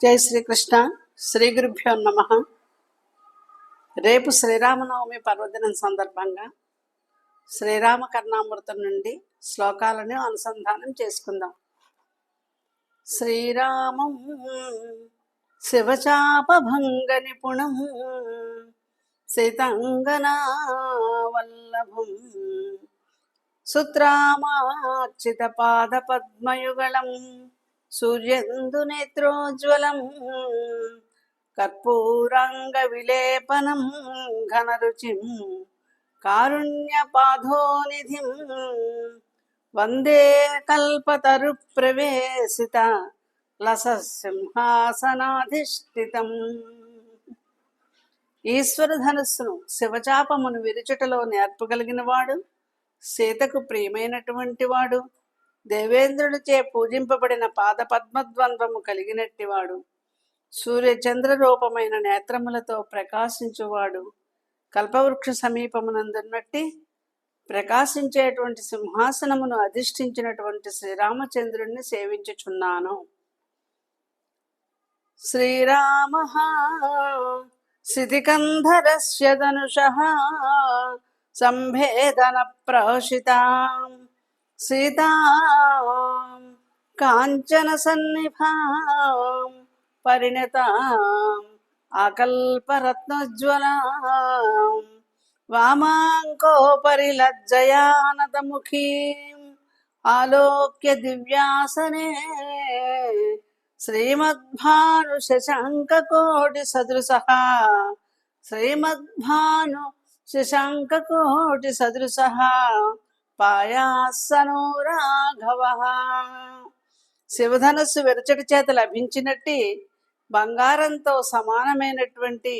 జై శ్రీకృష్ణ. శ్రీ గురుభ్యో నమ. రేపు శ్రీరామనవమి పర్వదినం సందర్భంగా శ్రీరామ కర్ణామృతం నుండి శ్లోకాలను అనుసంధానం చేసుకుందాం. శ్రీరామం శివచాపభంగ నిపుణం సీతాంగనా వల్లభం సుత్రామార్చిత పాద పద్మయుగళం సూర్యందు నేత్రోజ్వలం కర్పూరాంగ విలేపనం ఘనరుచిం కారుణ్యపాధోనిధిం వందే కల్పతరు ప్రవేశిత లససింహాసనాధిష్ఠితం. ఈశ్వర ధనుస్సును శివచాపమును విరుచుటలో నేర్పగలిగిన వాడు, సీతకు ప్రియమైనటువంటి వాడు, దేవేంద్రుడిచే పూజింపబడిన పాదపద్మద్వంద్వము కలిగినట్టివాడు, సూర్యచంద్ర రూపమైన నేత్రములతో ప్రకాశించువాడు, కల్పవృక్ష సమీపమునందున్నట్టి ప్రకాశించేటువంటి సింహాసనమును అధిష్ఠించినటువంటి శ్రీరామచంద్రుణ్ణి సేవించుచున్నాను. శ్రీరామ శితికంధరస్య ధనుషః సంభేదన ప్రహసితాం సీతాం కాంచన సన్నిభాం పరిణతాం ఆకల్పరత్నోజ్వలాం వామాంకోపరి లజ్జయానతముఖీం ఆలోక్య దివ్యాసనే శ్రీమద్భాను శశాంకకోటి సదృశః శ్రీమద్భాను శశాంకకోటి సదృశః పాయాసనో రాఘవః. శివధనస్సు విరచటి చేత లభించినట్టి బంగారంతో సమానమైనటువంటి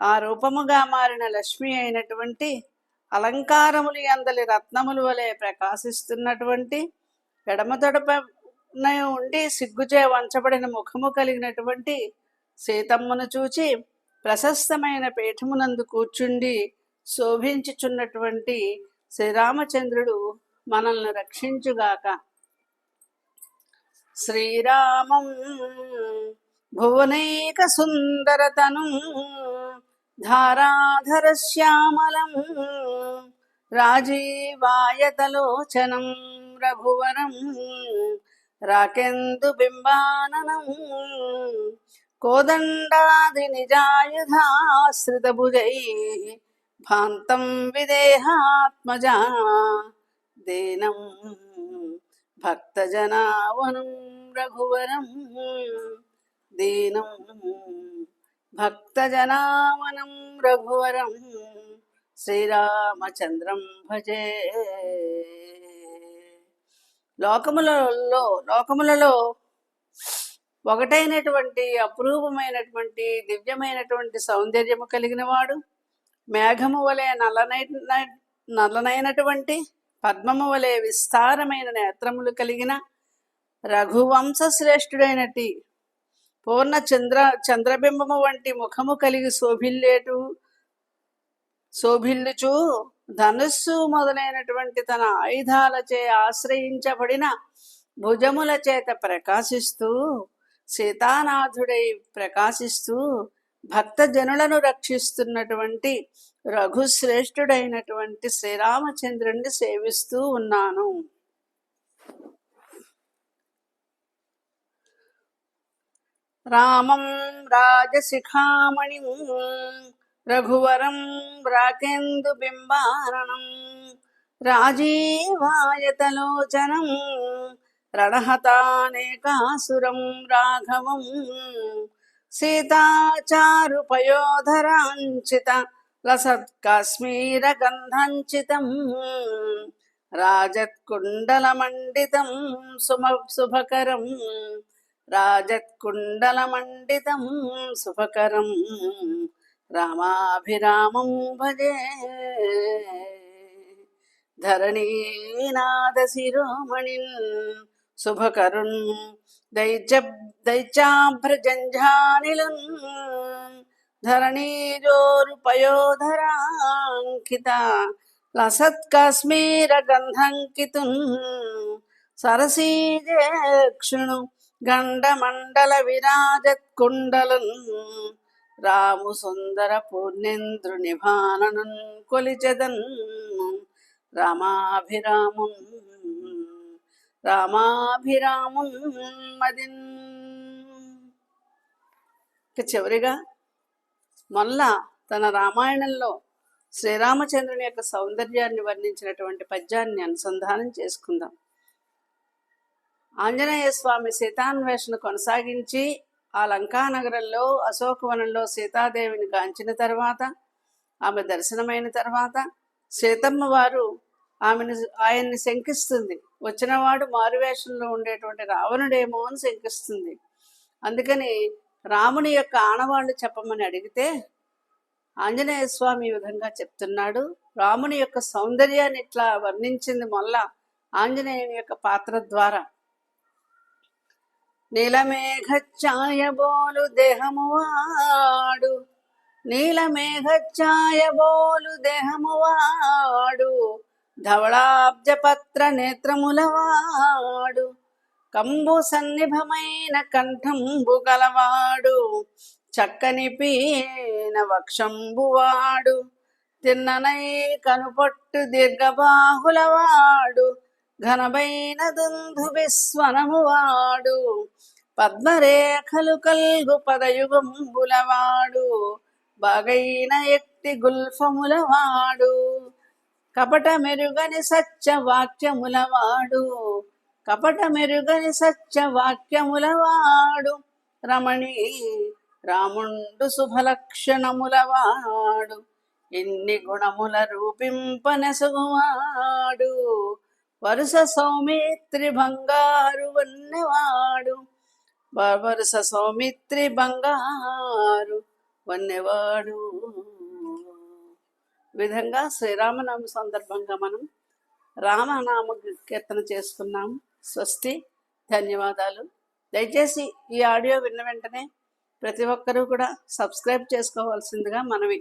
ఆ రూపముగా మారిన లక్ష్మి అయినటువంటి అలంకారములు అందలి రత్నముల వలె ప్రకాశిస్తున్నటువంటి ఎడమ తొడప ఉండి సిగ్గుచే వంచబడిన ముఖము కలిగినటువంటి సీతమ్మను చూచి ప్రశస్తమైన పీఠమునందు కూర్చుండి శోభించుచున్నటువంటి శ్రీరామచంద్రుడు మనల్ని రక్షించుగాక. శ్రీరామం భువనైక సుందరతనం ధారాధర శ్యామలం రాజీవాయతలోచనం రఘువరం రాకేందు బింబాననం కోదండాది నిజాయుధాశ్రిత భుజై భాంతం విదేహాత్మజా దీనం భక్తజనావనం రఘువరం దీనం భక్తజనావనం రఘువరం శ్రీరామచంద్రం భజే. లోకములలో ఒకటైనటువంటి అపురూపమైనటువంటి దివ్యమైనటువంటి సౌందర్యము కలిగిన వాడు, మేఘము వలె నల్లనైనటువంటి పద్మము వలె విస్తారమైన నేత్రములు కలిగిన రఘువంశ శ్రేష్ఠుడైనటి పూర్ణ చంద్రబింబము వంటి ముఖము కలిగి శోభిల్లుచు ధనుస్సు మొదలైనటువంటి తన ఆయుధాలచే ఆశ్రయించబడిన భుజముల చేత ప్రకాశిస్తూ సీతానాథుడై ప్రకాశిస్తూ భక్తజనులను రక్షిస్తున్నటువంటి రఘుశ్రేష్ఠుడైనటువంటి శ్రీరామచంద్రుణ్ణి సేవిస్తూ ఉన్నాను. రామం రాజశిఖామణిం రఘువరం రాకేందు బింబాననం రాజీవాయతలోచనం రణహతానేకాసురం రాఘవం సీతాచారు పయోధరాంచిత లసత్కాశ్మీర గంధాంచితం రాజత్కుండలమండితం శుభకరం రాజత్కుండలమండితం శుభకరం రామాభిరామం భజే. ధరణీనాథ శిరోమణిన్ శుభకరుణ్ దైత్యాభ్రజంఝానిలన్ ధరణీజోరు పయోధరాంకిత లసత్కాశ్మీర గంధంకితున్ సరసీజేక్షుణు గండమండల విరాజత్కుండలన్ రాము సుందర పూర్ణేంద్రుని భాననున్ కొలిచెదన్ రామాభిరామం రామాభిరామం మదిన్. చివరిగా మొల్ల తన రామాయణంలో శ్రీరామచంద్రుని యొక్క సౌందర్యాన్ని వర్ణించినటువంటి పద్యాన్ని అనుసంధానం చేసుకుందాం. ఆంజనేయ స్వామి సీతాన్వేషణ కొనసాగించి ఆ లంకానగరంలో అశోకవనంలో సీతాదేవిని గాంచిన తర్వాత, ఆమె దర్శనమైన తర్వాత సీతమ్మ వారు ఆయన్ని శంకిస్తుంది. వచ్చినవాడు మారువేషంలో ఉండేటువంటి రావణుడేమో అని శంకిస్తుంది. అందుకని రాముని యొక్క ఆనవాళ్లు చెప్పమని అడిగితే ఆంజనేయ స్వామి ఈ విధంగా చెప్తున్నాడు. రాముని యొక్క సౌందర్యాన్ని ఇట్లా వర్ణించింది మొల్ల ఆంజనేయుని యొక్క పాత్ర ద్వారా. నీలమేఘఛాయబోలు దేహమువాడు, నీలమేఘఛాయబోలు దేహమువాడు, ధవళాబ్జపత్ర నేత్రములవాడు, కంబు సన్నిభమైన కంఠంబు గలవాడు, చక్కని పీన వక్షంబువాడు, తిన్ననై కనుపొట్టు దీర్ఘబాహులవాడు, ఘనమైన దుందు విస్వనమువాడు, పద్మరేఖలు కల్గు పదయుగంబులవాడు, బాగైన ఎట్టి గుల్ఫములవాడు, కపట మెరుగని సత్య వాక్యములవాడు, కపట మెరుగని సత్య వాక్యములవాడు, రమణి రాముండు శుభలక్షణములవాడు, ఎన్ని గుణముల రూపింపనెసుగువాడు, వరుస సౌమిత్రి బంగారు వన్నెవాడు, వరుస సౌమిత్రి బంగారు వన్నెవాడు. విధంగా శ్రీరామనామ సందర్భంగా మనం రామనామ కీర్తన చేసుకున్నాం. స్వస్తి, ధన్యవాదాలు. దయచేసి ఈ ఆడియో విన్న వెంటనే ప్రతి ఒక్కరూ కూడా సబ్స్క్రైబ్ చేసుకోవాల్సిందిగా మనవి.